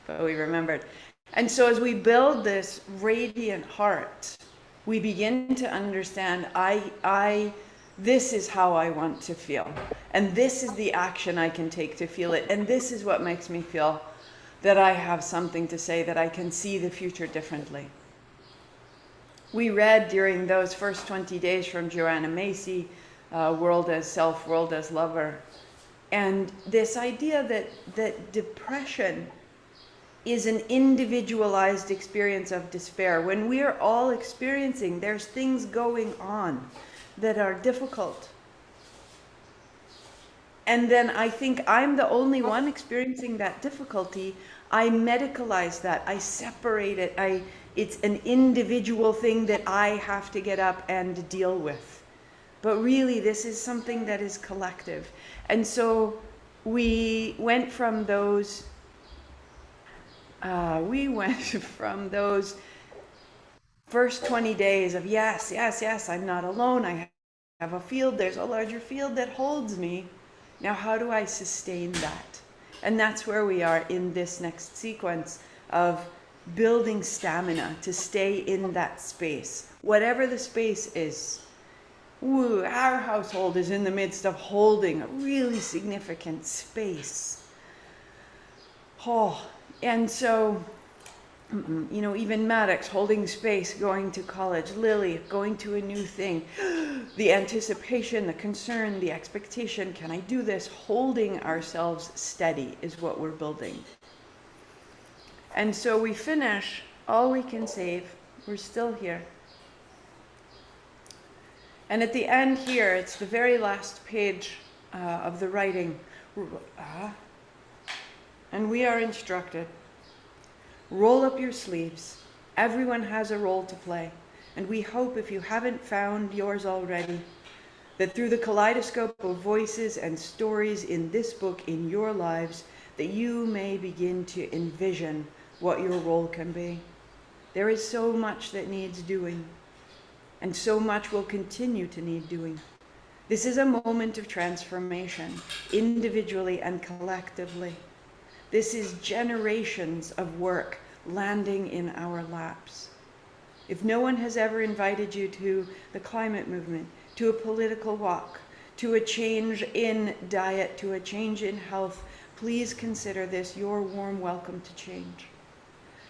but we remembered. And so as we build this radiant heart, we begin to understand, this is how I want to feel. And this is the action I can take to feel it. And this is what makes me feel that I have something to say, that I can see the future differently. We read during those first 20 days from Joanna Macy, World as Self, World as Lover. And this idea that depression is an individualized experience of despair. When we are all experiencing, there's things going on that are difficult. And then I think I'm the only one experiencing that difficulty. I medicalize that, I separate it, it's an individual thing that I have to get up and deal with. But really, this is something that is collective. And so we went from those first 20 days of yes, I'm not alone. I have a field, there's a larger field that holds me. Now, how do I sustain that? And that's where we are in this next sequence of building stamina to stay in that space, whatever the space is. Our household is in the midst of holding a really significant space. And so, even Maddox holding space, going to college, Lily going to a new thing, the anticipation, the concern, the expectation, can I do this? Holding ourselves steady is what we're building. And so we finish All We Can Save. We're still here. And at the end here, it's the very last page of the writing. And we are instructed, roll up your sleeves. Everyone has a role to play. And we hope, if you haven't found yours already, that through the kaleidoscope of voices and stories in this book in your lives, that you may begin to envision what your role can be. There is so much that needs doing, and so much will continue to need doing. This is a moment of transformation, individually and collectively. This is generations of work landing in our laps. If no one has ever invited you to the climate movement, to a political walk, to a change in diet, to a change in health, please consider this your warm welcome to change.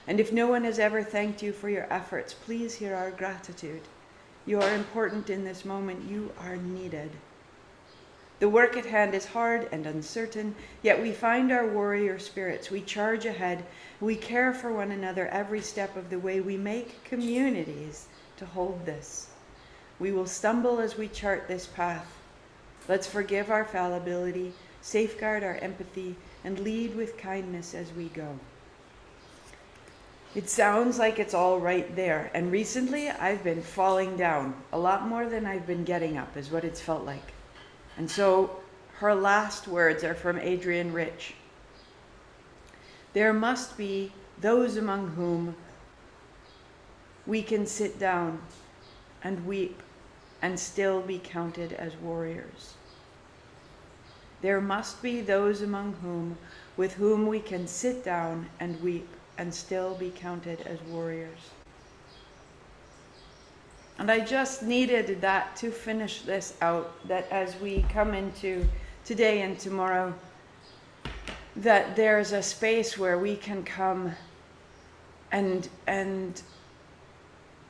And if no one has ever thanked you for your efforts, please hear our gratitude. You are important in this moment. You are needed. The work at hand is hard and uncertain, yet we find our warrior spirits. We charge ahead. We care for one another every step of the way. We make communities to hold this. We will stumble as we chart this path. Let's forgive our fallibility, safeguard our empathy, and lead with kindness as we go. It sounds like it's all right there. And recently I've been falling down a lot more than I've been getting up, is what it's felt like. And so her last words are from Adrienne Rich. There must be those among whom we can sit down and weep and still be counted as warriors. There must be those among whom, with whom we can sit down and weep and still be counted as warriors. And I just needed that to finish this out, that as we come into today and tomorrow, that there's a space where we can come and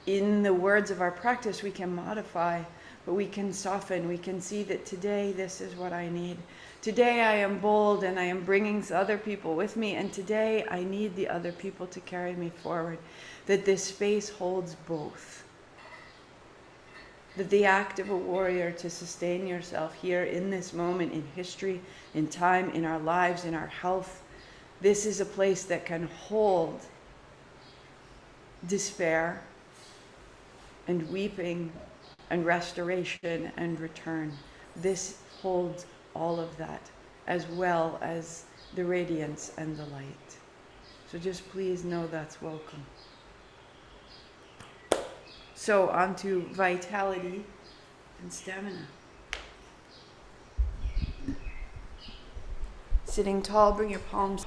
in the words of our practice, we can modify, but we can soften. We can see that today, this is what I need. Today I am bold and I am bringing other people with me, and today I need the other people to carry me forward. That this space holds both. That the act of a warrior to sustain yourself here in this moment in history, in time, in our lives, in our health, this is a place that can hold despair and weeping and restoration and return. This holds all of that, as well as the radiance and the light. So just please know that's welcome. So on to vitality and stamina. Sitting tall, bring your palms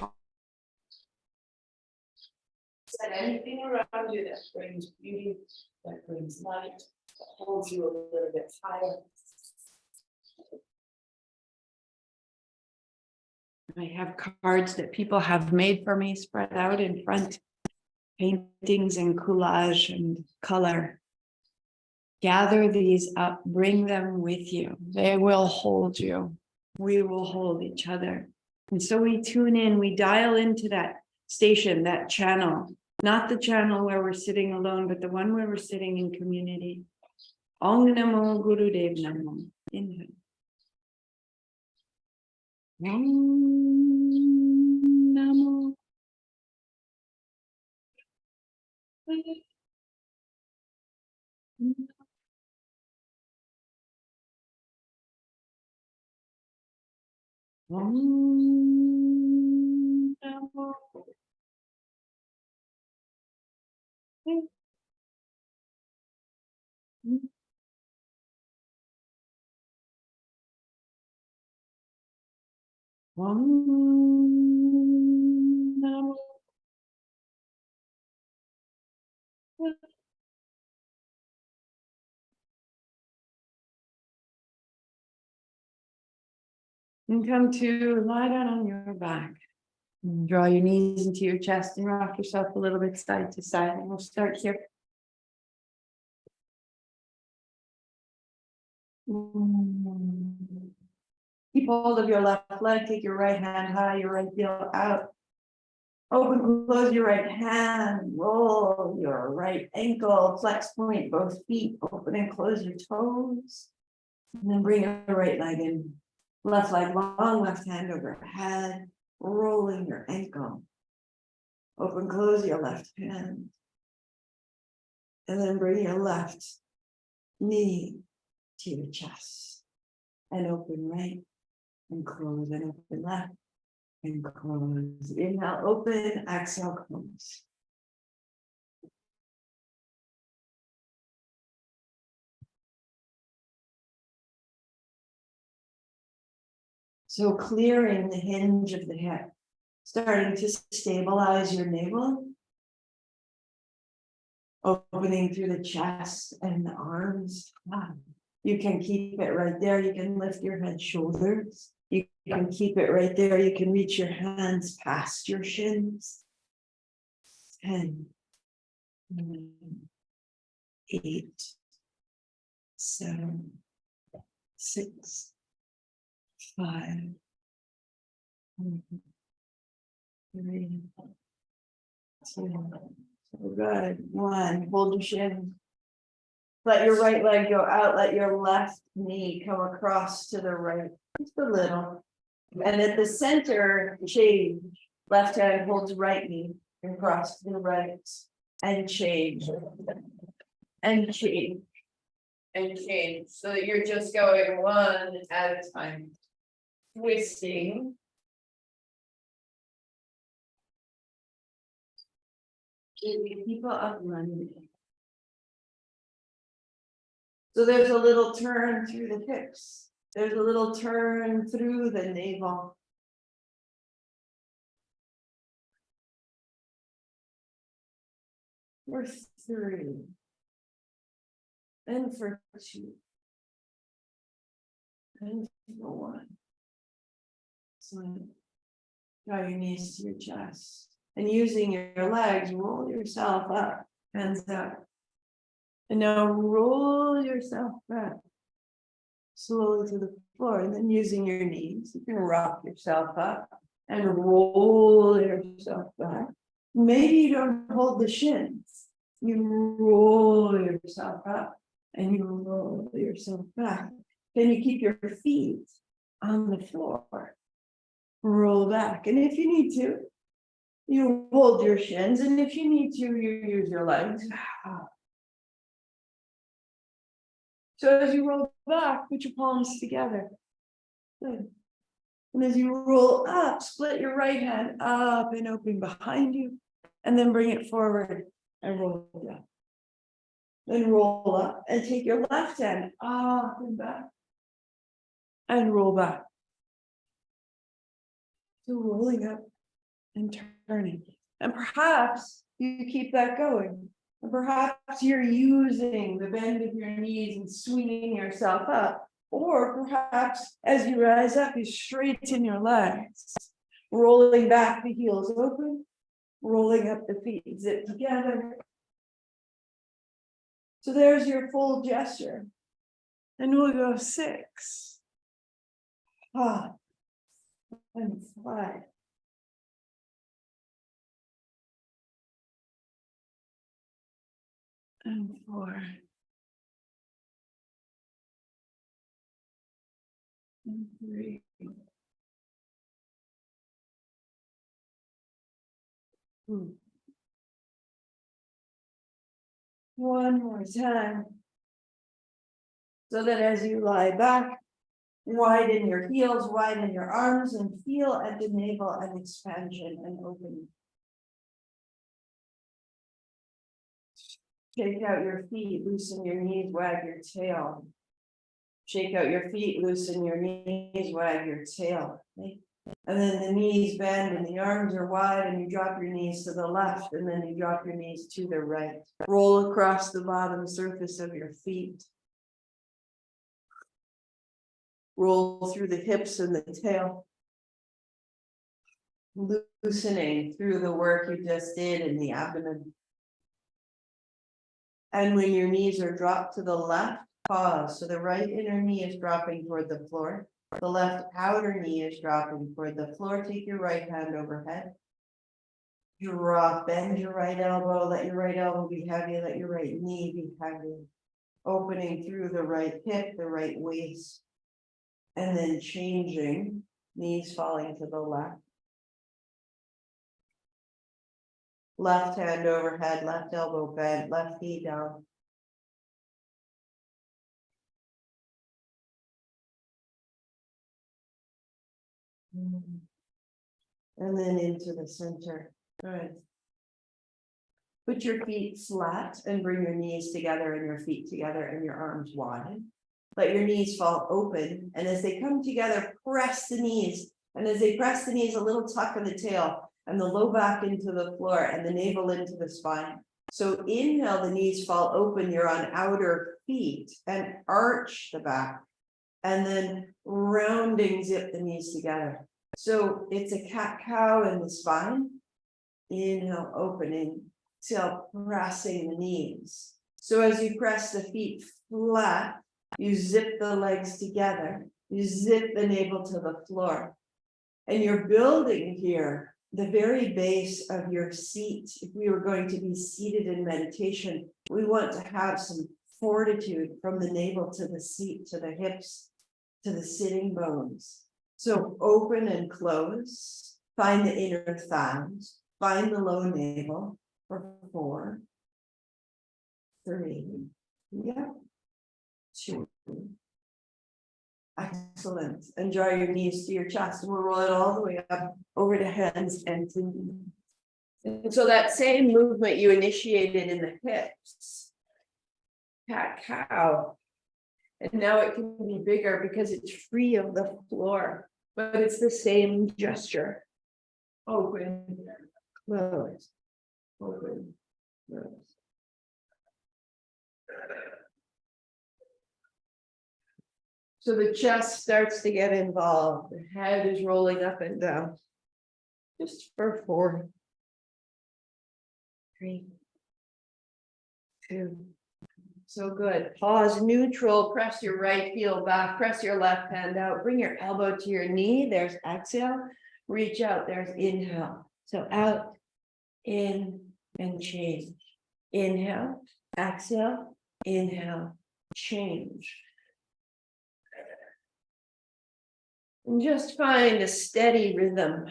anything around you that brings beauty, that brings light, that holds you a little bit higher. I have cards that people have made for me spread out in front, paintings and collage and color. Gather these up, bring them with you. They will hold you. We will hold each other. And so we tune in, we dial into that station, that channel, not the channel where we're sitting alone, but the one where we're sitting in community. Om Namo Gurudev Namo. Inhale. Om Namo. Om Namo. Om Namo. And come to lie down on your back. And draw your knees into your chest and rock yourself a little bit side to side. And we'll start here. Keep hold of your left leg, take your right hand high, your right heel out. Open, close your right hand, roll your right ankle, flex point both feet, open and close your toes. And then bring your right leg in, left leg long, left hand overhead, rolling your ankle. Open, close your left hand. And then bring your left knee to your chest. And open right, and close, and open left, and close. Inhale, open, exhale, close. So clearing the hinge of the hip, starting to stabilize your navel, opening through the chest and the arms. You can keep it right there. You can lift your head, shoulders. You can keep it right there. You can reach your hands past your shins. 10, 9, 8, 7, 6, 5, 4, 3, 2. So good. 1. Hold your shin. Let your right leg go out. Let your left knee come across to the right. Just a little. And at the center, change. Left hand holds right knee and cross to the right. And change. And change. And change. So that you're just going one at a time. Twisting. People up running. So there's a little turn through the hips. There's a little turn through the navel. For 3. And for 2. And for 1. So draw your knees to your chest. And using your legs, roll yourself up, hands up. And now roll yourself back slowly to the floor. And then using your knees, you can rock yourself up and roll yourself back. Maybe you don't hold the shins. You roll yourself up and you roll yourself back. Then you keep your feet on the floor. Roll back. And if you need to, you hold your shins. And if you need to, you use your legs. So as you roll back, put your palms together. Good. And as you roll up, split your right hand up and open behind you. And then bring it forward and roll down. Then roll up and take your left hand up and back. And roll back. So rolling up and turning. And perhaps you keep that going. And perhaps you're using the bend of your knees and swinging yourself up. Or perhaps as you rise up, you straighten your legs, rolling back the heels open, rolling up the feet, zip together. So there's your full gesture. And we'll go 6, 5, and 5. And 4. And 3. One more time. So that as you lie back, widen your heels, widen your arms, and feel at the navel an expansion and opening. Shake out your feet, loosen your knees, wag your tail. Shake out your feet, loosen your knees, wag your tail. And then the knees bend and the arms are wide and you drop your knees to the left and then you drop your knees to the right. Roll across the bottom surface of your feet. Roll through the hips and the tail. Loosening through the work you just did in the abdomen. And when your knees are dropped to the left, pause. So the right inner knee is dropping toward the floor. The left outer knee is dropping toward the floor. Take your right hand overhead. Drop, bend your right elbow. Let your right elbow be heavy. Let your right knee be heavy. Opening through the right hip, the right waist. And then changing, knees falling to the left. Left hand overhead, left elbow bent, left knee down. And then into the center. Good. Put your feet flat and bring your knees together and your feet together and your arms wide. Let your knees fall open. And as they come together, press the knees. And as they press the knees, a little tuck of the tail and the low back into the floor and the navel into the spine. So inhale, the knees fall open. You're on outer feet and arch the back. And then rounding, zip the knees together. So it's a cat-cow in the spine. Inhale, opening, exhale, pressing the knees. So as you press the feet flat, you zip the legs together. You zip the navel to the floor. And you're building here the very base of your seat. If we were going to be seated in meditation, we want to have some fortitude from the navel to the seat, to the hips, to the sitting bones. So open and close, find the inner thighs, find the low navel for 4, 3, yeah, 2. Excellent. And draw your knees to your chest and we'll roll it all the way up over to hands and to knees. And so that same movement you initiated in the hips, cat-cow. And now it can be bigger because it's free of the floor, but it's the same gesture. Open, close, open, close. So the chest starts to get involved. The head is rolling up and down. Just for 4, 3, 2. So good. Pause, neutral, press your right heel back, press your left hand out, bring your elbow to your knee. There's exhale, reach out, there's inhale. So out, in, and change. Inhale, exhale, inhale, change. And just find a steady rhythm.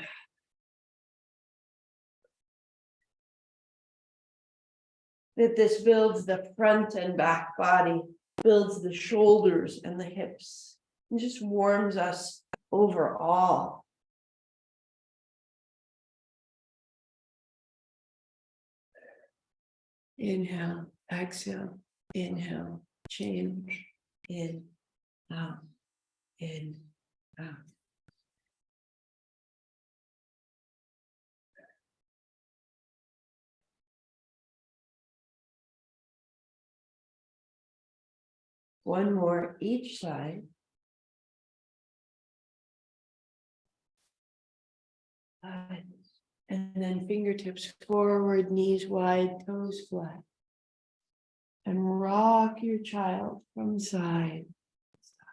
That this builds the front and back body, builds the shoulders and the hips, and just warms us overall. Inhale, exhale, inhale, change, in, out, in, out. One more each side. And then fingertips forward, knees wide, toes flat. And rock your child from side to side.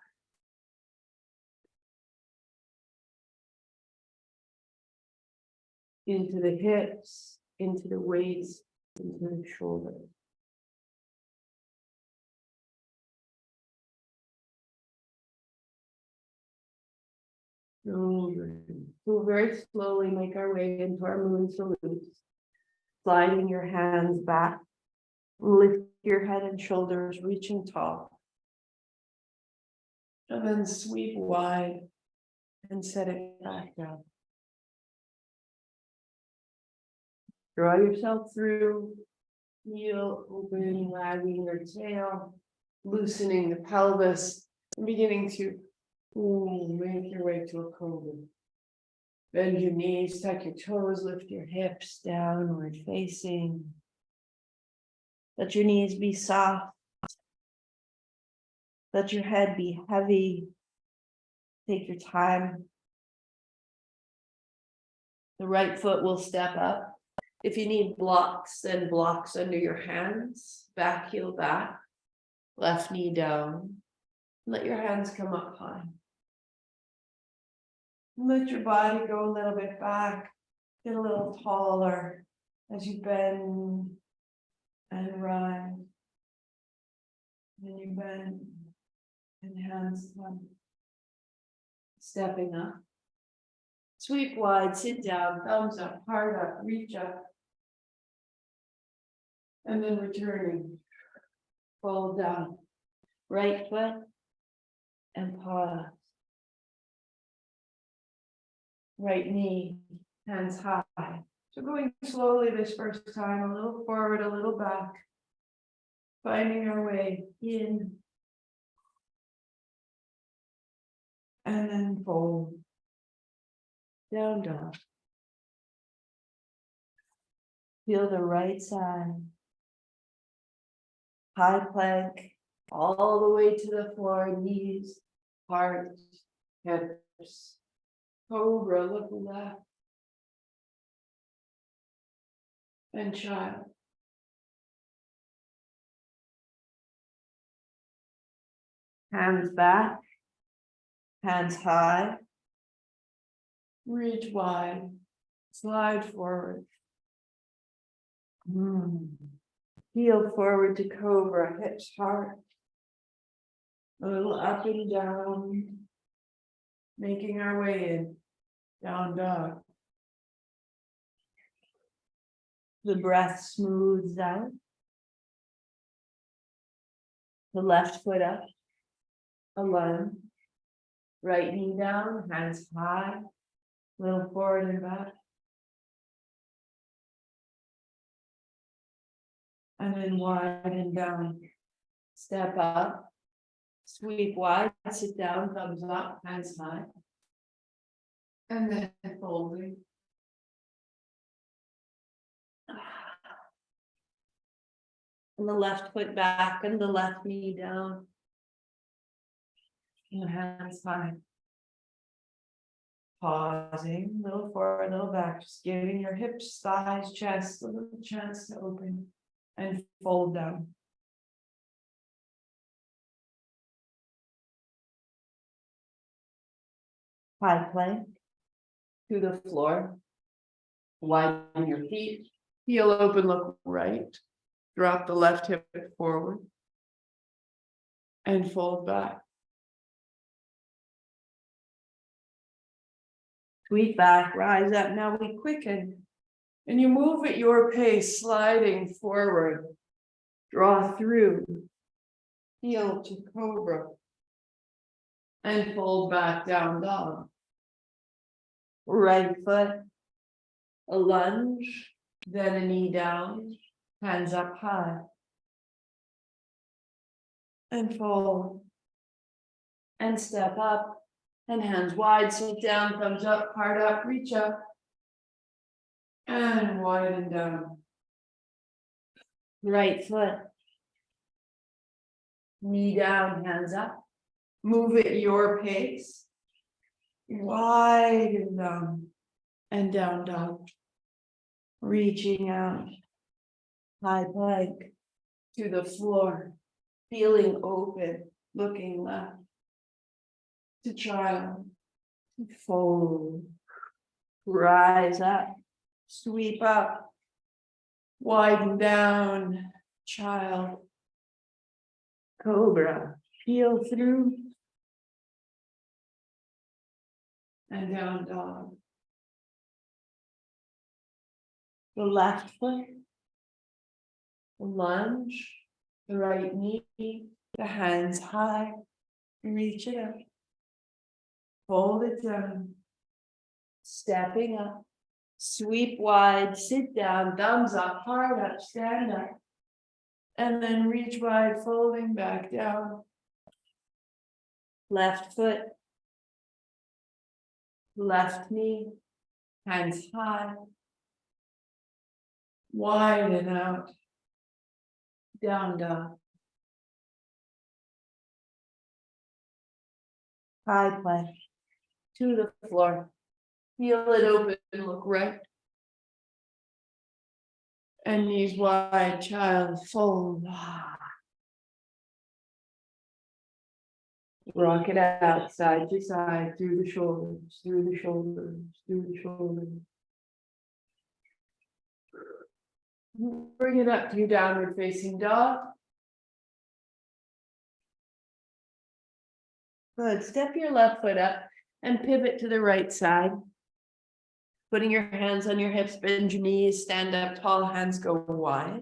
Into the hips, into the waist, into the shoulders. We'll very slowly make our way into our moon salutes. Sliding your hands back. Lift your head and shoulders, reaching tall. And then sweep wide and set it back down. Draw yourself through. Heel open, wagging your tail, loosening the pelvis, and beginning to make your way to a cobra. Bend your knees, tuck your toes, lift your hips downward facing. Let your knees be soft. Let your head be heavy. Take your time. The right foot will step up. If you need blocks, then blocks under your hands. Back heel back. Left knee down. Let your hands come up high. Let your body go a little bit back. Get a little taller as you bend and rise. Then you bend and hands come. Stepping up. Sweep wide, sit down, thumbs up, heart up, reach up. And then returning. Fold down. Right foot and pause. Right knee, hands high. So going slowly this first time, a little forward, a little back. Finding our way in. And then fold. Down dog. Feel the right side. High plank, all the way to the floor, knees, heart, hips. Cobra, look left. And child. Hands back. Hands high. Reach wide. Slide forward. Heel forward to cobra, hips hard. A little up and down. Making our way in. Down dog. The breath smooths out. The left foot up. A lunge. Right knee down, hands high. Little forward and back. And then wide and down. Step up. Sweep wide, sit down, thumbs up, hands high. And then folding. And the left foot back and the left knee down. And hands high. Pausing, a little forward, a little back, just giving your hips, thighs, chest a little chance to open and fold down. High plank to the floor. Widen your feet, heel open, look right. Drop the left hip forward and fold back. Sweep back, rise up. Now we quicken and you move at your pace, sliding forward. Draw through, heel to cobra and fold back down dog. Right foot, a lunge, then a knee down, hands up high. And fold. And step up. And hands wide, sit down, thumbs up, heart up, reach up. And widen down. Right foot. Knee down, hands up. Move at your pace. Wide and down dog. Reaching out. High plank to the floor. Feeling open, looking left. To child. Fold. Rise up. Sweep up. Widen down. Child. Cobra. Feel through. And down dog. The left foot. The lunge. The right knee. The hands high. Reach it up. Fold it down. Stepping up. Sweep wide. Sit down. Thumbs up. Hard up. Stand up. And then reach wide. Folding back down. Left foot. Left knee. Hands high. Widen out. Down dog. High plank. To the floor. Feel it open, look right. And knees wide, child, fold. Rock it out, side to side, through the shoulders, through the shoulders, through the shoulders. Bring it up to your downward facing dog. Good, step your left foot up and pivot to the right side. Putting your hands on your hips, bend your knees, stand up tall, hands go wide.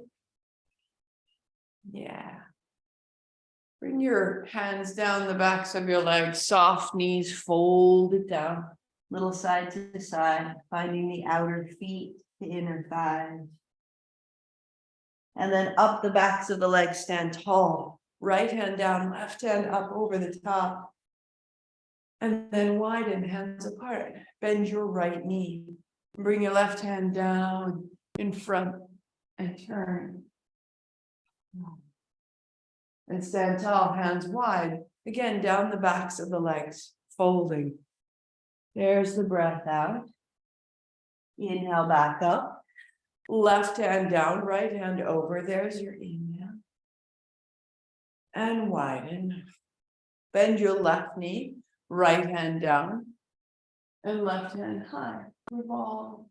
Yeah. Bring your hands down the backs of your legs, soft knees, fold it down. Little side to side, finding the outer feet, the inner thighs. And then up the backs of the legs, stand tall. Right hand down, left hand up over the top. And then widen, hands apart. Bend your right knee. Bring your left hand down in front and turn. And stand tall, hands wide. Again, down the backs of the legs, folding. There's the breath out. Inhale back up. Left hand down, right hand over. There's your inhale. And widen. Bend your left knee, right hand down. And left hand high. Revolve.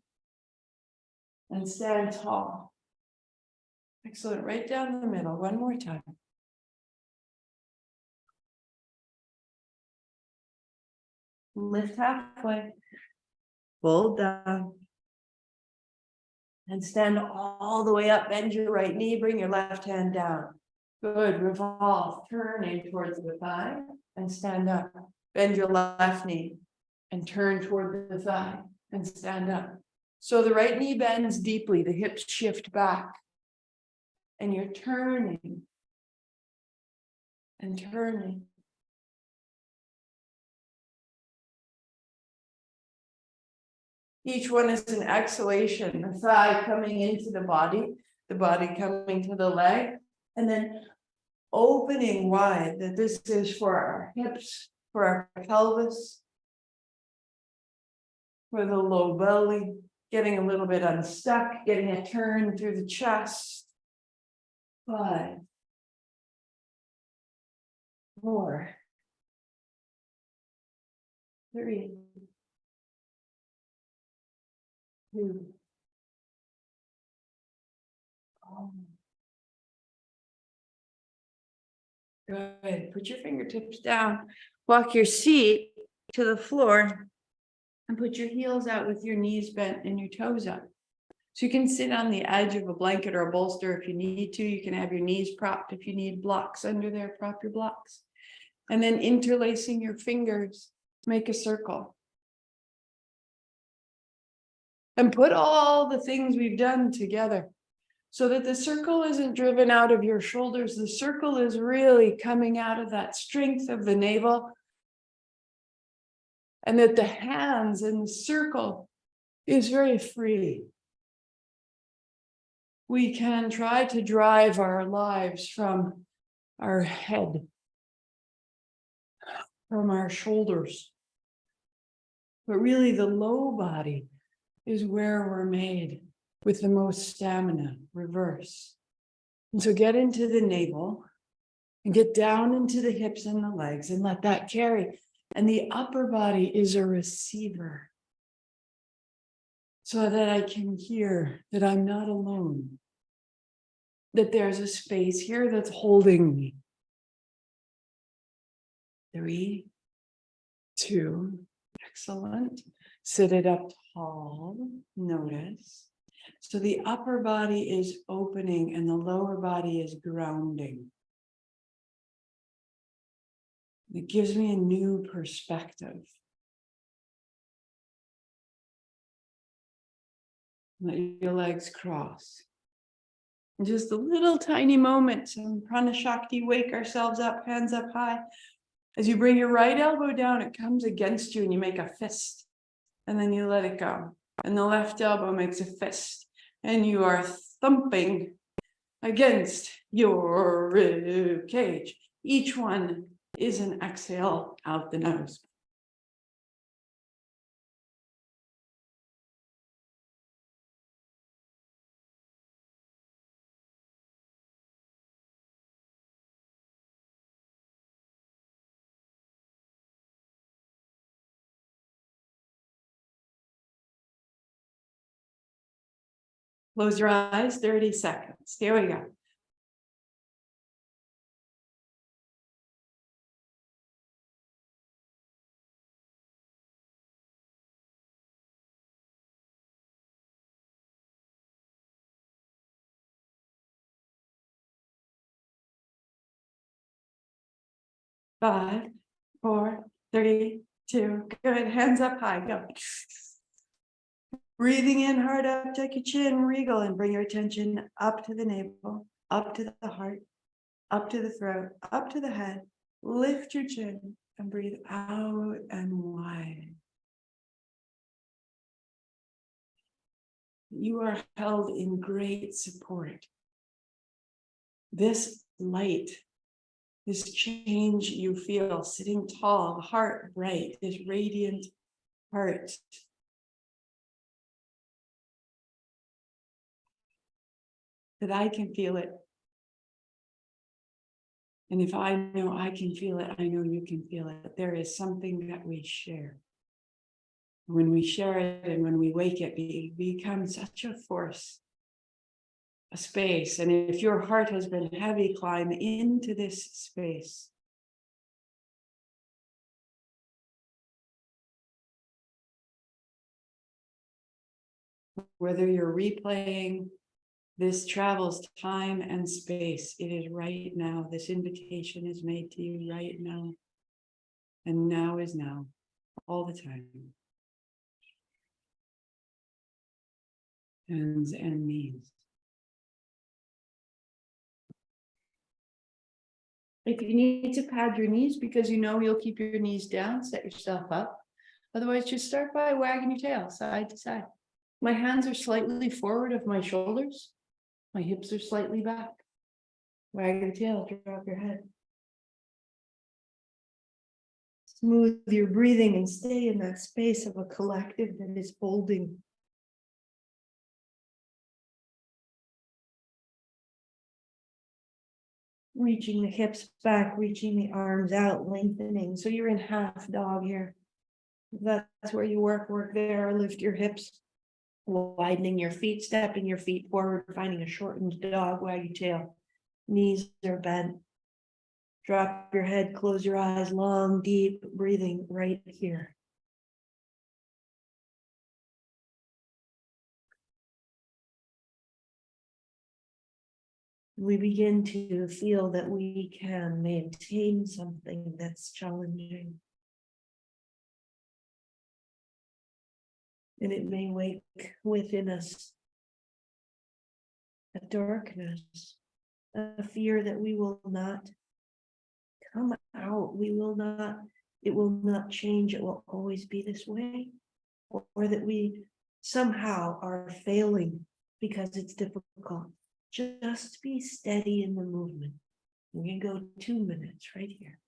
And stand tall. Excellent. Right down the middle. One more time. Lift halfway. Fold down. And stand all the way up. Bend your right knee. Bring your left hand down. Good. Revolve. Turning towards the thigh. And stand up. Bend your left knee. And turn toward the thigh. And stand up. So the right knee bends deeply. The hips shift back. And you're turning. And turning. Each one is an exhalation, the thigh coming into the body coming to the leg, and then opening wide, that this is for our hips, for our pelvis, for the low belly, getting a little bit unstuck, getting a turn through the chest. 5, 4, 3, 2. Good. Put your fingertips down. Walk your seat to the floor and put your heels out with your knees bent and your toes up. So you can sit on the edge of a blanket or a bolster if you need to. You can have your knees propped if you need blocks under there, prop your blocks. And then interlacing your fingers, make a circle. And put all the things we've done together so that the circle isn't driven out of your shoulders. The circle is really coming out of that strength of the navel. And that the hands in the circle is very free. We can try to drive our lives from our head from our shoulders. But really, the low body is where we're made with the most stamina, reverse. And so get into the navel and get down into the hips and the legs and let that carry. And the upper body is a receiver, so that I can hear that I'm not alone, that there's a space here that's holding me. 3, 2, excellent. Sit it up tall, notice. So the upper body is opening and the lower body is grounding. It gives me a new perspective. Let your legs cross. Just a little tiny moment, some prana shakti, wake ourselves up, hands up high. As you bring your right elbow down, it comes against you and you make a fist. And then you let it go. And the left elbow makes a fist. And you are thumping against your rib cage. Each one is an exhale out the nose. Close your eyes, 30 seconds. Here we go. Five, 4, 3, 2, good. Hands up high, go. Breathing in hard up, tuck your chin, regal, and bring your attention up to the navel, up to the heart, up to the throat, up to the head. Lift your chin and breathe out and wide. You are held in great support. This light, this change you feel sitting tall, the heart bright, this radiant heart. That I can feel it. And if I know I can feel it, I know you can feel it. There is something that we share. When we share it and when we wake it, it becomes such a force, a space. And if your heart has been heavy, climb into this space. Whether you're replaying, this travels time and space. It is right now. This invitation is made to you right now. And now is now, all the time. Hands and knees. If you need to pad your knees because you know you'll keep your knees down, set yourself up. Otherwise, just start by wagging your tail side to side. My hands are slightly forward of my shoulders. My hips are slightly back. Wag your tail, drop your head. Smooth your breathing and stay in that space of a collective that is holding. Reaching the hips back, reaching the arms out, lengthening. So you're in half dog here. That's where you work there. Lift your hips, widening your feet, stepping your feet forward, finding a shortened dog, wag your tail. Knees are bent. Drop your head, close your eyes, long, deep breathing right here. We begin to feel that we can maintain something that's challenging. And it may wake within us a darkness, a fear that we will not come out, it will not change, it will always be this way, or that we somehow are failing because it's difficult. Just be steady in the movement. We can go 2 minutes right here.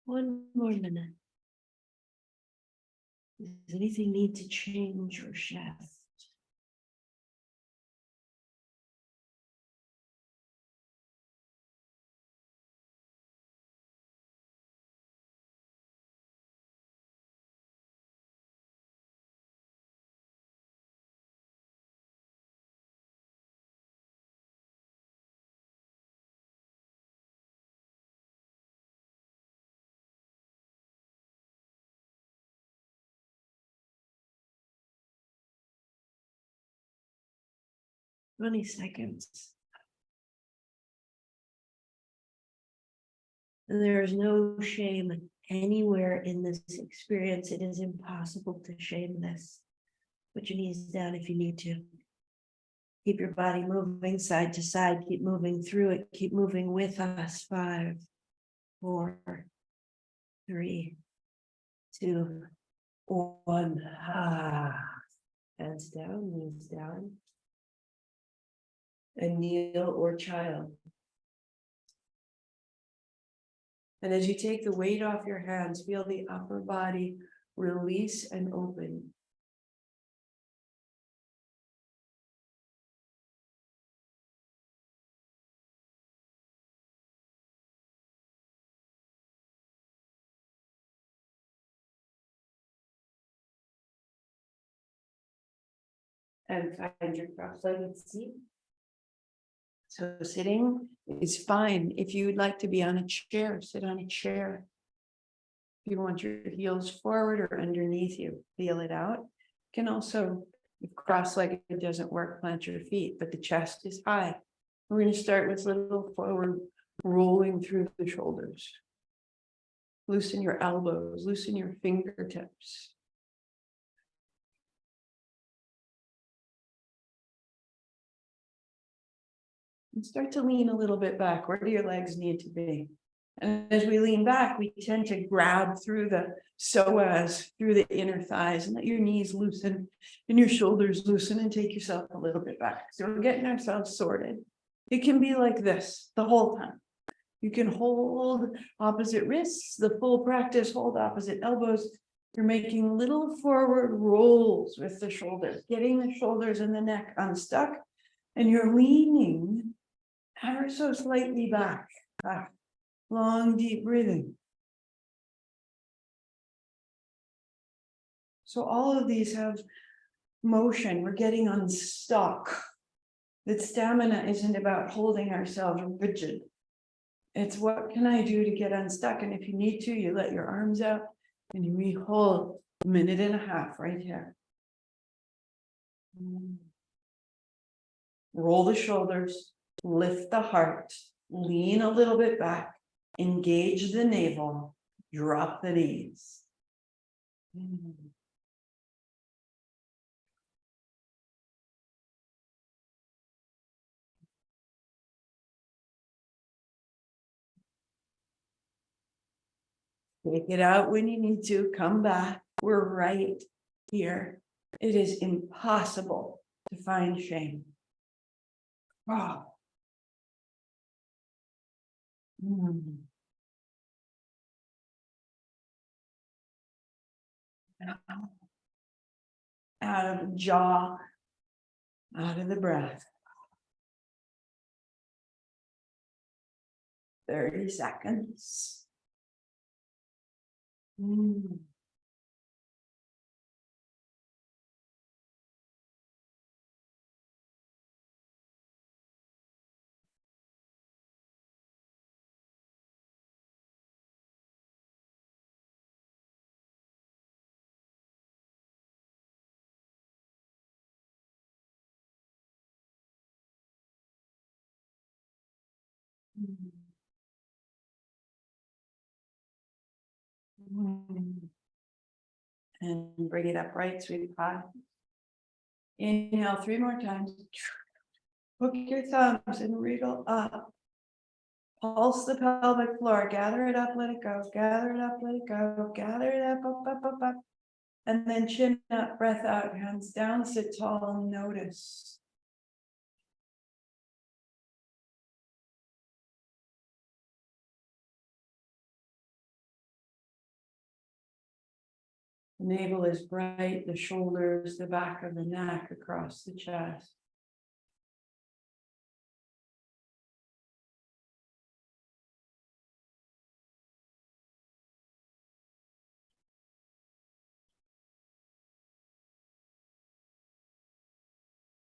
One more minute. Does anything need to change or shift? Twenty seconds. And there is no shame anywhere in this experience. It is impossible to shame this. Put your knees down if you need to. Keep your body moving side to side. Keep moving through it. Keep moving with us. 5, 4, 3, 2, 1. Hands down, knees down. And kneel or child. And as you take the weight off your hands, feel the upper body release and open. And find your cross-legged seat. So sitting is fine. If you would like to be on a chair, sit on a chair. If you want your heels forward or underneath you, feel it out. You can also, if cross-legged doesn't work, plant your feet, but the chest is high. We're going to start with little forward rolling through the shoulders. Loosen your elbows, loosen your fingertips. And start to lean a little bit back. Where do your legs need to be? And as we lean back, we tend to grab through the psoas, through the inner thighs, and let your knees loosen and your shoulders loosen and take yourself a little bit back. So we're getting ourselves sorted. It can be like this the whole time. You can hold opposite wrists, the full practice, hold opposite elbows. You're making little forward rolls with the shoulders, getting the shoulders and the neck unstuck, and you're leaning ever so slightly back. Long, deep breathing. So all of these have motion. We're getting unstuck. That stamina isn't about holding ourselves rigid. It's what can I do to get unstuck? And if you need to, you let your arms out and you re-hold a minute and a half right here. Roll the shoulders, lift the heart, lean a little bit back, engage the navel, drop the knees. Take it out when you need to, come back. We're right here. It is impossible to find shame. Wow. Out of the jaw, out of the breath. 30 seconds. Mm. Mm. And bring it up right, sweet pie. Inhale 3 more times. Hook your thumbs and wriggle up. Pulse the pelvic floor, gather it up, let it go, gather it up, let it go, gather it up, up, up, up, up. And then chin up, breath out, hands down, sit tall and notice. The navel is bright, the shoulders, the back of the neck, across the chest.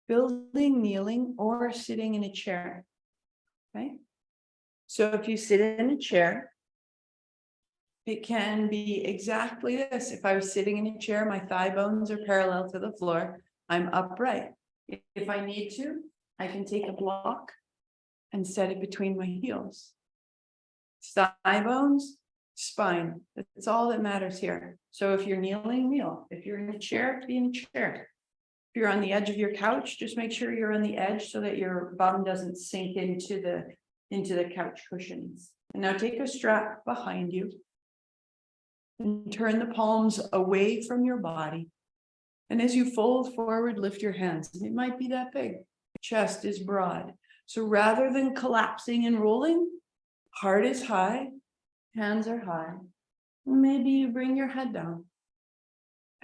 Building, kneeling, or sitting in a chair. Okay. So if you sit in a chair, it can be exactly this. If I was sitting in a chair, my thigh bones are parallel to the floor. I'm upright. If I need to, I can take a block and set it between my heels. Thigh bones, spine. That's all that matters here. So if you're kneeling, kneel. If you're in a chair, be in a chair. If you're on the edge of your couch, just make sure you're on the edge so that your bum doesn't sink into the couch cushions. And now take a strap behind you and turn the palms away from your body. And as you fold forward, lift your hands. It might be that big. Chest is broad. So rather than collapsing and rolling, heart is high, hands are high. Maybe you bring your head down.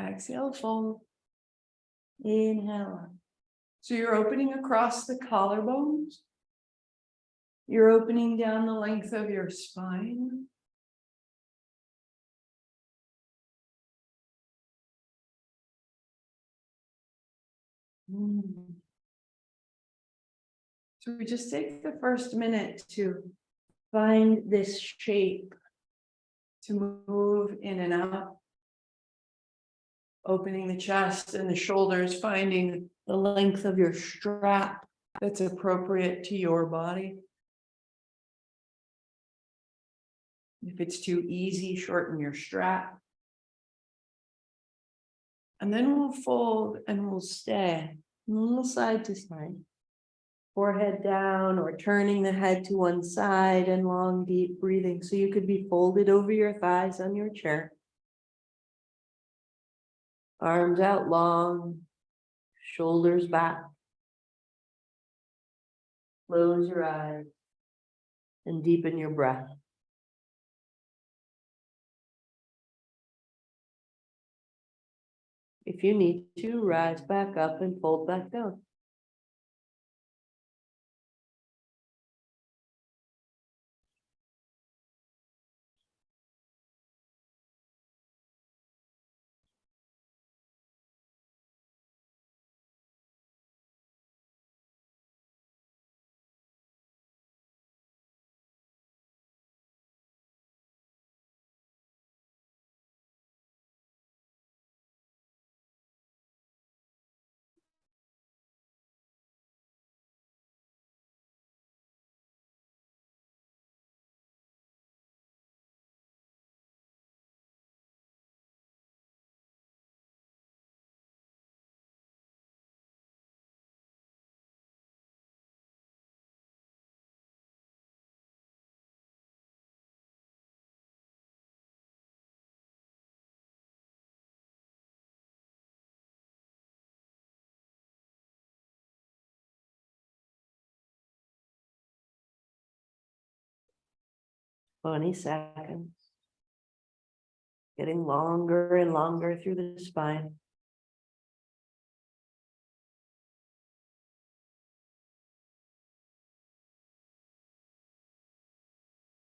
Exhale, fold. Inhale. So you're opening across the collarbones. You're opening down the length of your spine. So we just take the first minute to find this shape, to move in and out. Opening the chest and the shoulders, finding the length of your strap that's appropriate to your body. If it's too easy, shorten your strap. And then we'll fold and we'll stay a little side to side. Forehead down or turning the head to one side and long, deep breathing. So you could be folded over your thighs on your chair. Arms out long, shoulders back. Close your eyes and deepen your breath. If you need to, rise back up and fold back down. Twenty seconds. Getting longer and longer through the spine.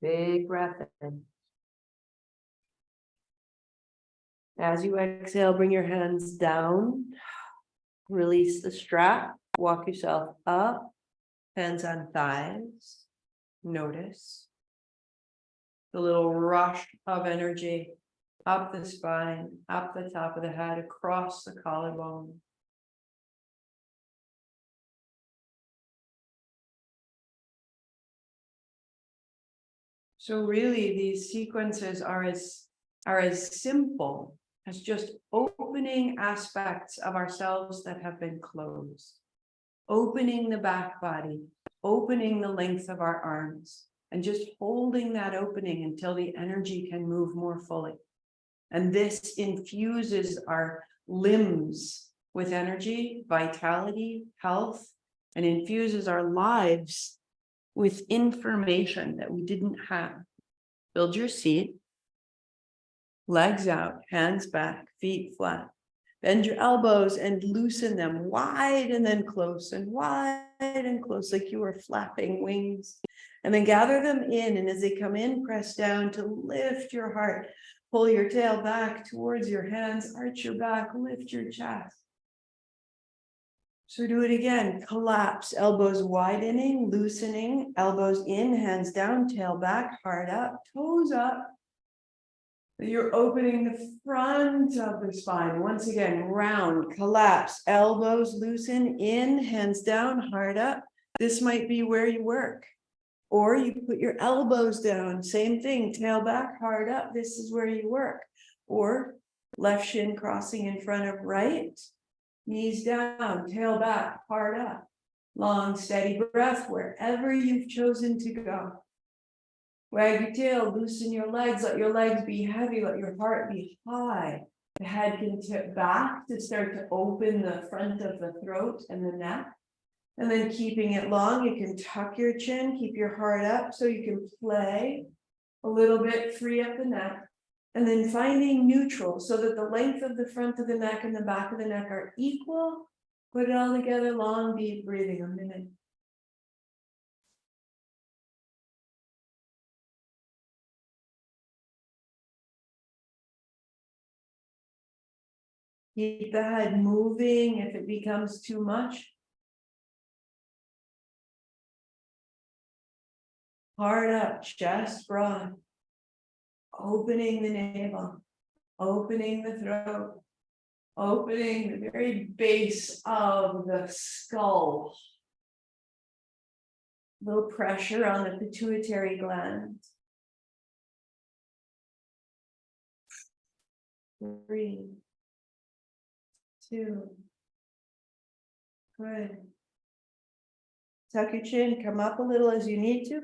Big breath in. As you exhale, bring your hands down. Release the strap, walk yourself up, hands on thighs. Notice the little rush of energy up the spine, up the top of the head, across the collarbone. So really, these sequences are as simple as just opening aspects of ourselves that have been closed. Opening the back body, opening the length of our arms, and just holding that opening until the energy can move more fully. And this infuses our limbs with energy, vitality, health, and infuses our lives with information that we didn't have. Build your seat, legs out, hands back, feet flat. Bend your elbows and loosen them wide and then close and wide and close, like you were flapping wings. And then gather them in, and as they come in, press down to lift your heart. Pull your tail back towards your hands, arch your back, lift your chest. So do it again. Collapse, elbows widening, loosening, elbows in, hands down, tail back, heart up, toes up. You're opening the front of the spine. Once again, round, collapse, elbows loosen, in, hands down, heart up. This might be where you work. Or you put your elbows down, same thing, tail back, heart up. This is where you work. Or left shin crossing in front of right. Knees down, tail back, heart up. Long, steady breath wherever you've chosen to go. Wag your tail, loosen your legs, let your legs be heavy, let your heart be high. The head can tip back to start to open the front of the throat and the neck. And then keeping it long, you can tuck your chin, keep your heart up so you can play a little bit, free up the neck. And then finding neutral so that the length of the front of the neck and the back of the neck are equal. Put it all together, long, deep breathing, a minute. Keep the head moving if it becomes too much. Heart up, chest broad. Opening the navel, opening the throat, opening the very base of the skull. Little pressure on the pituitary gland. 3, 2. Good. Tuck your chin, come up a little as you need to.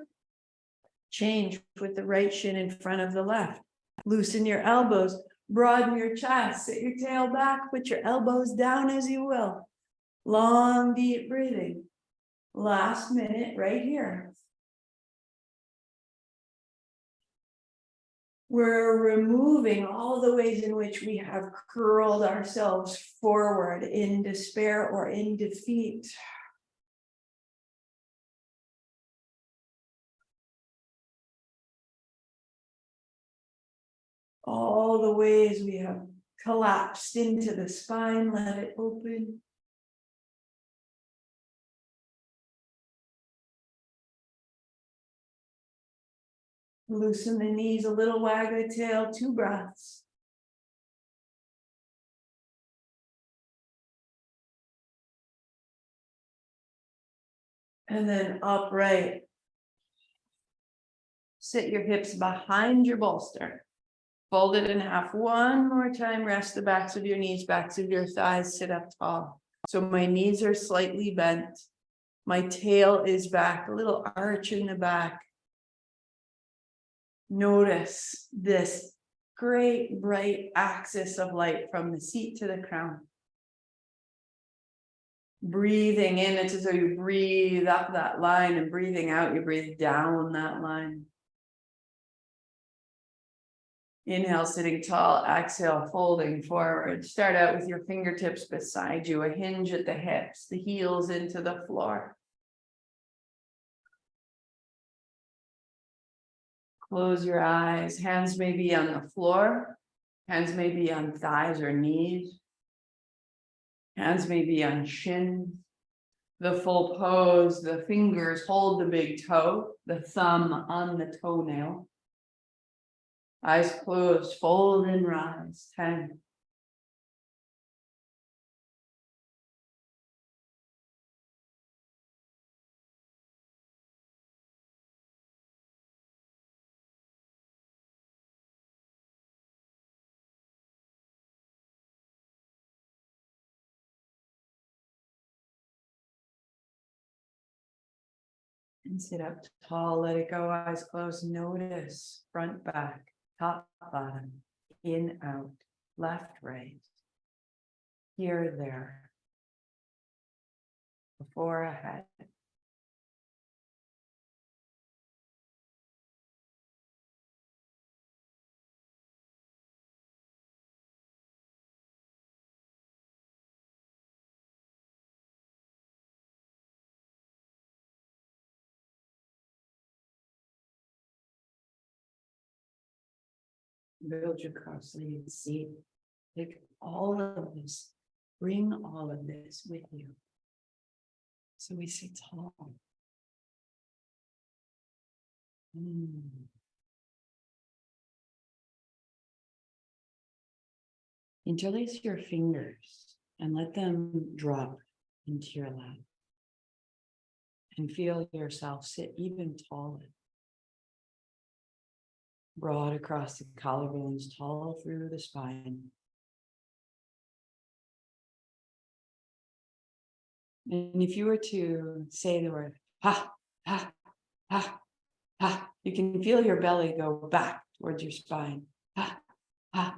Change with the right shin in front of the left. Loosen your elbows, broaden your chest, sit your tail back, put your elbows down as you will. Long, deep breathing. Last minute right here. We're removing all the ways in which we have curled ourselves forward in despair or in defeat. All the ways we have collapsed into the spine, let it open. Loosen the knees a little, wag the tail, 2 breaths. And then upright. Sit your hips behind your bolster. Fold it in half one more time. Rest the backs of your knees, backs of your thighs, sit up tall. So my knees are slightly bent. My tail is back, a little arch in the back. Notice this great bright axis of light from the seat to the crown. Breathing in, it's as though you breathe up that line, and breathing out, you breathe down that line. Inhale, sitting tall, exhale, folding forward. Start out with your fingertips beside you, a hinge at the hips, the heels into the floor. Close your eyes, hands may be on the floor, Hands may be on thighs or knees. Hands may be on shins. The full pose, the fingers hold the big toe, the thumb on the toenail. Eyes closed, fold and rise. 10. And sit up tall, let it go, eyes closed. Notice front, back, top, bottom, in, out, left, right, here, there, before, ahead. Build your cross-legged seat. Take all of this, bring all of this with you. So we sit tall. Interlace your fingers and let them drop into your lap. And feel yourself sit even taller. Broad across the collarbones, tall through the spine. And if you were to say the word ha, ha, ha, ha, you can feel your belly go back towards your spine. Ha, ha,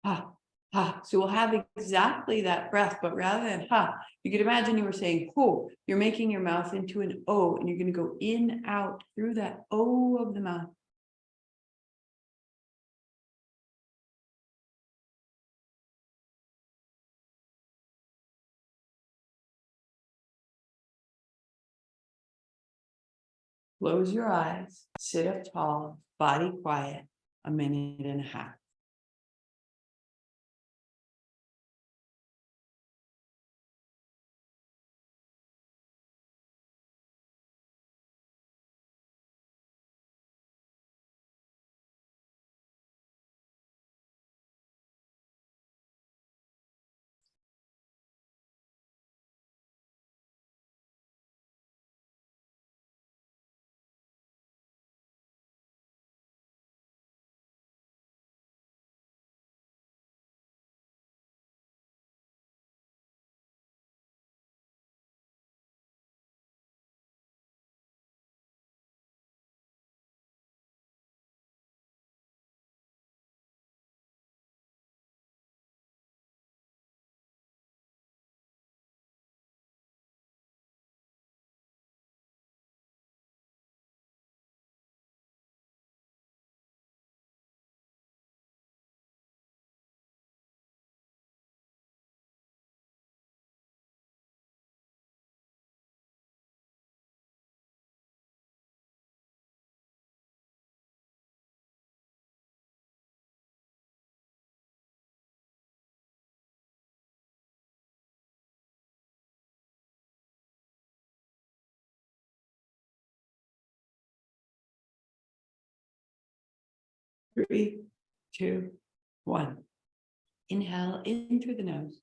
ha, ha. So we'll have exactly that breath, but rather than ha, you could imagine you were saying ho, you're making your mouth into an O, and you're going to go in, out through that O of the mouth. Close your eyes, sit up tall, body quiet, 1.5 minutes. Three, two, one. Inhale in through the nose.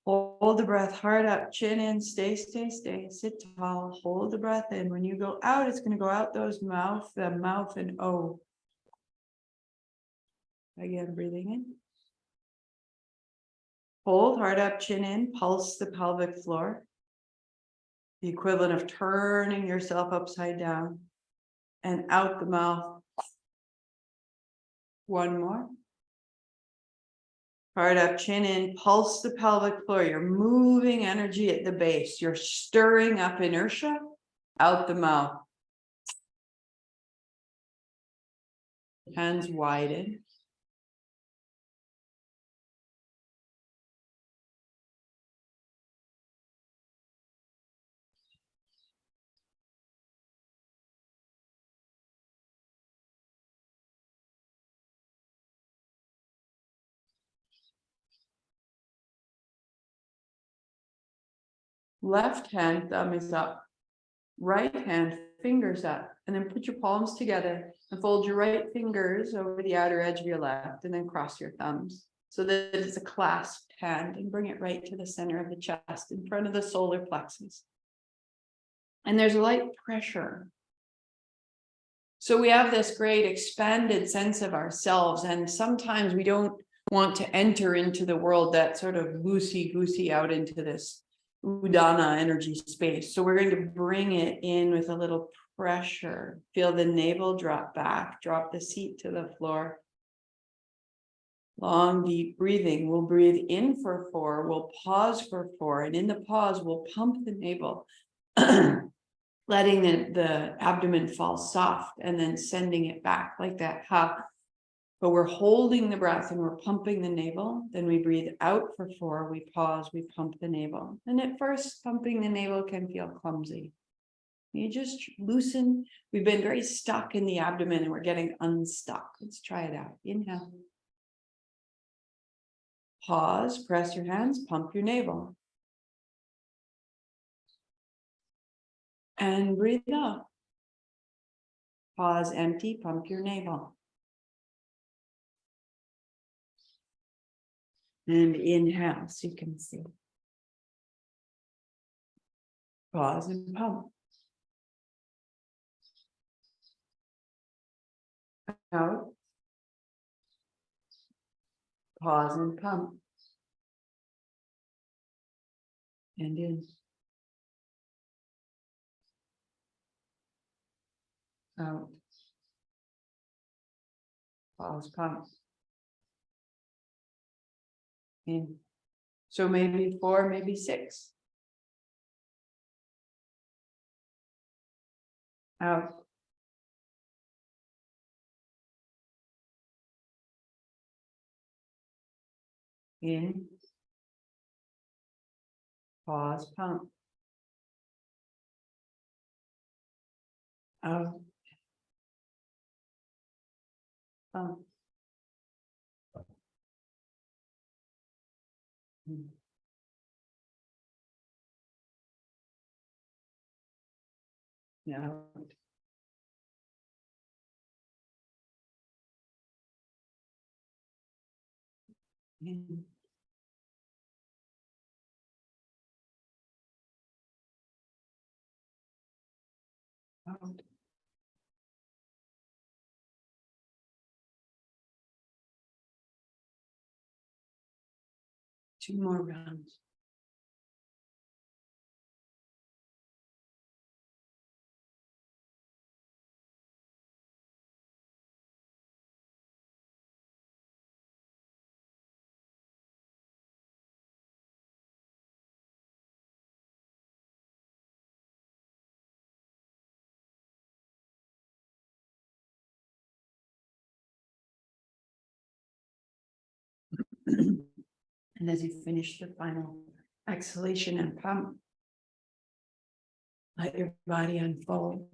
Hold the breath, heart up, chin in, stay, stay, stay, sit tall, hold the breath in. When you go out, it's going to go out those mouth, the mouth and O. Again, breathing in. Hold, heart up, chin in, pulse the pelvic floor. The equivalent of turning yourself upside down. And out the mouth. One more. Heart up, chin in, pulse the pelvic floor. You're moving energy at the base. You're stirring up inertia out the mouth. Hands widen. Left hand thumb is up. Right hand fingers up, and then put your palms together and fold your right fingers over the outer edge of your left, and then cross your thumbs so that it's a clasped hand, and bring it right to the center of the chest in front of the solar plexus. And there's a light pressure. So we have this great expanded sense of ourselves, and sometimes we don't want to enter into the world that sort of loosey-goosey out into this Udana energy space. So we're going to bring it in with a little pressure. Feel the navel drop back, drop the seat to the floor. Long, deep breathing. We'll breathe in for 4, we'll pause for 4, and in the pause, we'll pump the navel, letting the abdomen fall soft and then sending it back like that. But we're holding the breath and we're pumping the navel. Then we breathe out for 4, we pause, we pump the navel. And at first, pumping the navel can feel clumsy. You just loosen. We've been very stuck in the abdomen and we're getting unstuck. Let's try it out. Inhale. Pause, press your hands, pump your navel. And breathe out. Pause, empty, pump your navel. And inhale, so you can see. Pause and pump. Out. Pause and pump. And in. Out. Pause, pump. In. So maybe 4, maybe 6. Out. In. Pause, pump. Out. Pump. In. Out. In. Out. 2 more rounds. And as you finish the final exhalation and pump, let your body unfold.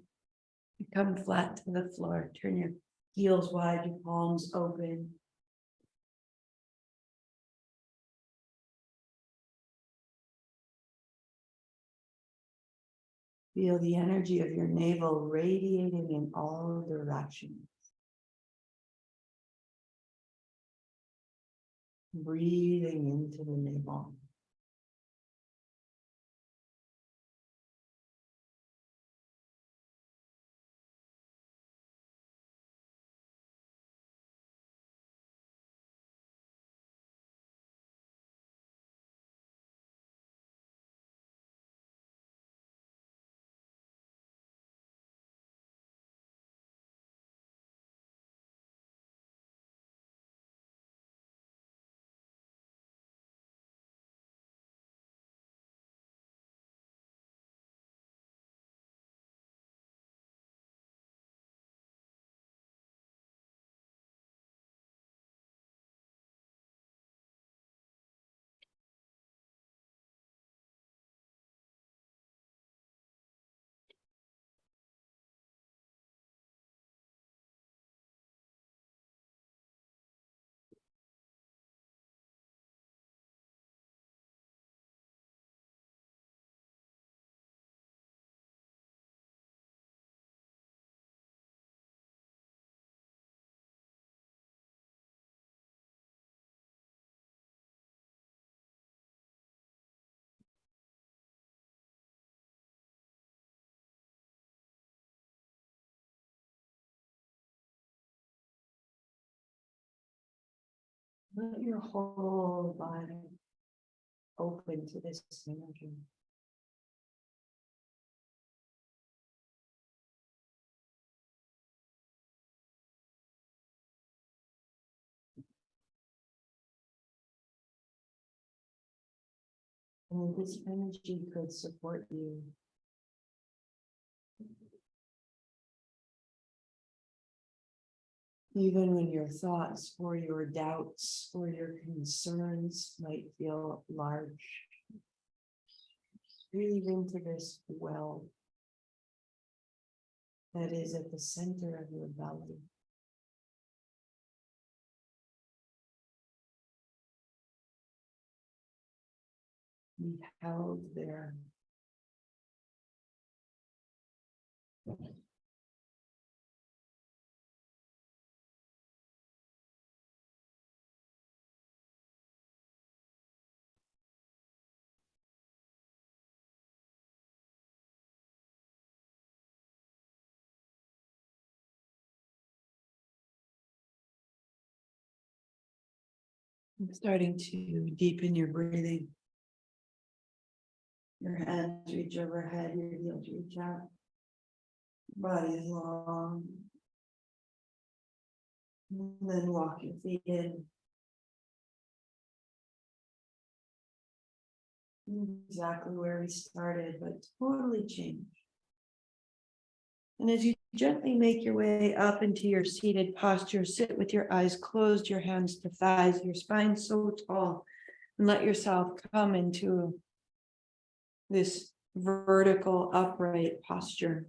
You come flat to the floor, turn your heels wide, your palms open. Feel the energy of your navel radiating in all directions. Breathing into the navel. Let your whole body open to this energy. And this energy could support you. Even when your thoughts or your doubts or your concerns might feel large. Breathe into this well that is at the center of your belly. Be held there. I'm starting to deepen your breathing. Your hands reach overhead, your heels reach out. Body is long. And then walk your feet in. Exactly where we started, but totally changed. And as you gently make your way up into your seated posture, sit with your eyes closed, your hands to thighs, your spine so tall, and let yourself come into this vertical upright posture.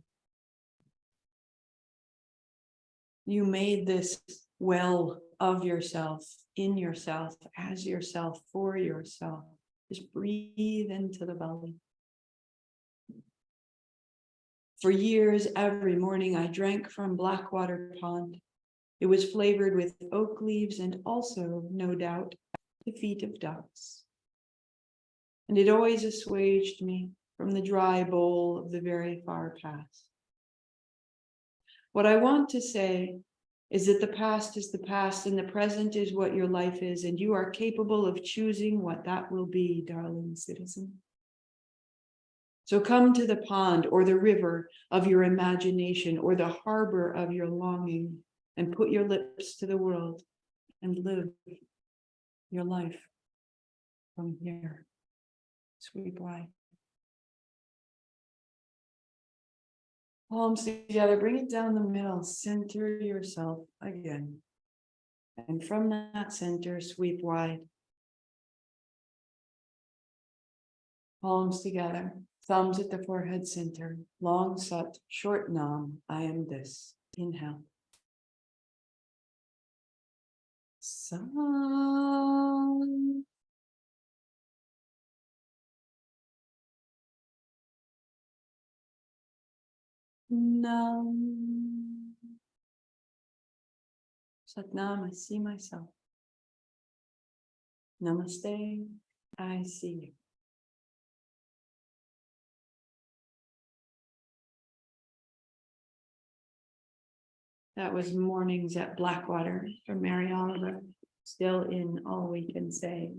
You made this well of yourself, in yourself, as yourself, for yourself. Just breathe into the belly. For years, every morning I drank from Blackwater Pond. It was flavored with oak leaves and also, no doubt, the feet of ducks. And it always assuaged me from the dry bowl of the very far past. What I want to say is that the past is the past and the present is what your life is, and you are capable of choosing what that will be, darling citizen. So come to the pond or the river of your imagination or the harbor of your longing and put your lips to the world and live your life from here. Sweep wide. Palms together, bring it down the middle, center yourself again. And from that center, sweep wide. Palms together, thumbs at the forehead center, long sat, short nam, I am this. Inhale. Sam. Nam. Satnam, I see myself. Namaste, I see you. That was Mornings at Blackwater from Mary Oliver. Still in All We Can Say.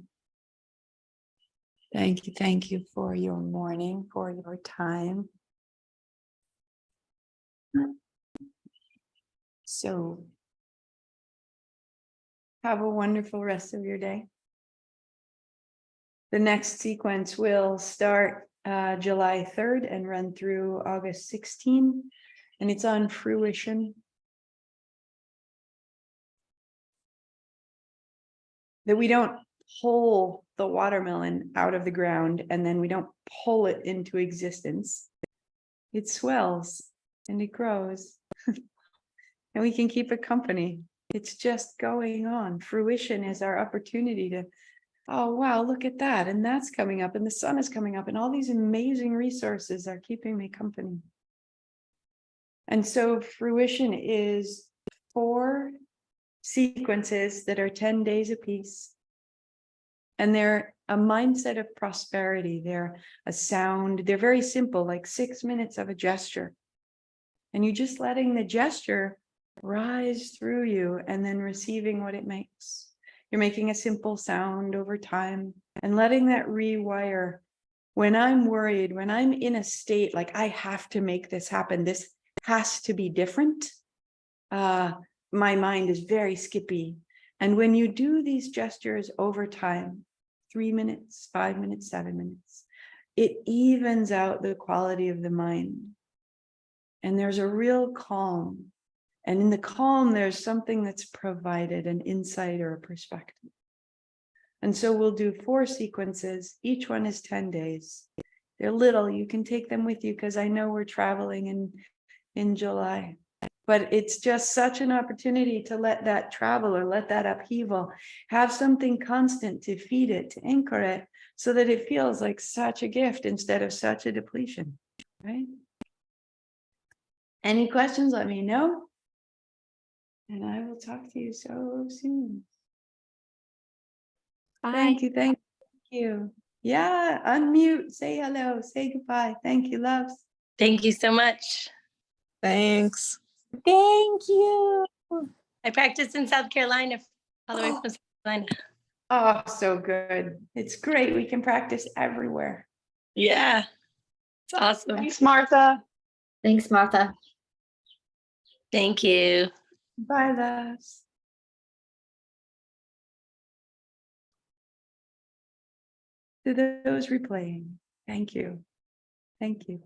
Thank you for your morning, for your time. So, have a wonderful rest of your day. The next sequence will start July 3rd and run through August 16th, and it's on fruition. That we don't pull the watermelon out of the ground and then we don't pull it into existence. It swells and it grows and we can keep it company. It's just going on. Fruition is our opportunity to, oh, wow, look at that. And that's coming up and the sun is coming up and all these amazing resources are keeping me company. And so fruition is 4 sequences that are 10 days apiece. And they're a mindset of prosperity. They're a sound. They're very simple, like 6 minutes of a gesture. And you're just letting the gesture rise through you and then receiving what it makes. You're making a simple sound over time and letting that rewire. When I'm worried, when I'm in a state like I have to make this happen, this has to be different, my mind is very skippy. And when you do these gestures over time, 3 minutes, 5 minutes, 7 minutes, it evens out the quality of the mind. And there's a real calm. And in the calm, there's something that's provided, an insight or a perspective. And so we'll do 4 sequences. Each one is 10 days. They're little. You can take them with you because I know we're traveling in July. But it's just such an opportunity to let that travel or let that upheaval have something constant to feed it, to anchor it, so that it feels like such a gift instead of such a depletion, right? Any questions, let me know. And I will talk to you so soon. Thank you. Yeah, unmute, say hello, say goodbye. Thank you, loves. Thank you so much. Thanks. Thank you. I practiced in South Carolina, all the way from South Carolina. Oh, so good. It's great. We can practice everywhere. Yeah, it's awesome. Thanks, Martha. Thanks, Martha. Thank you. Bye, loves. To those replaying, thank you. Thank you.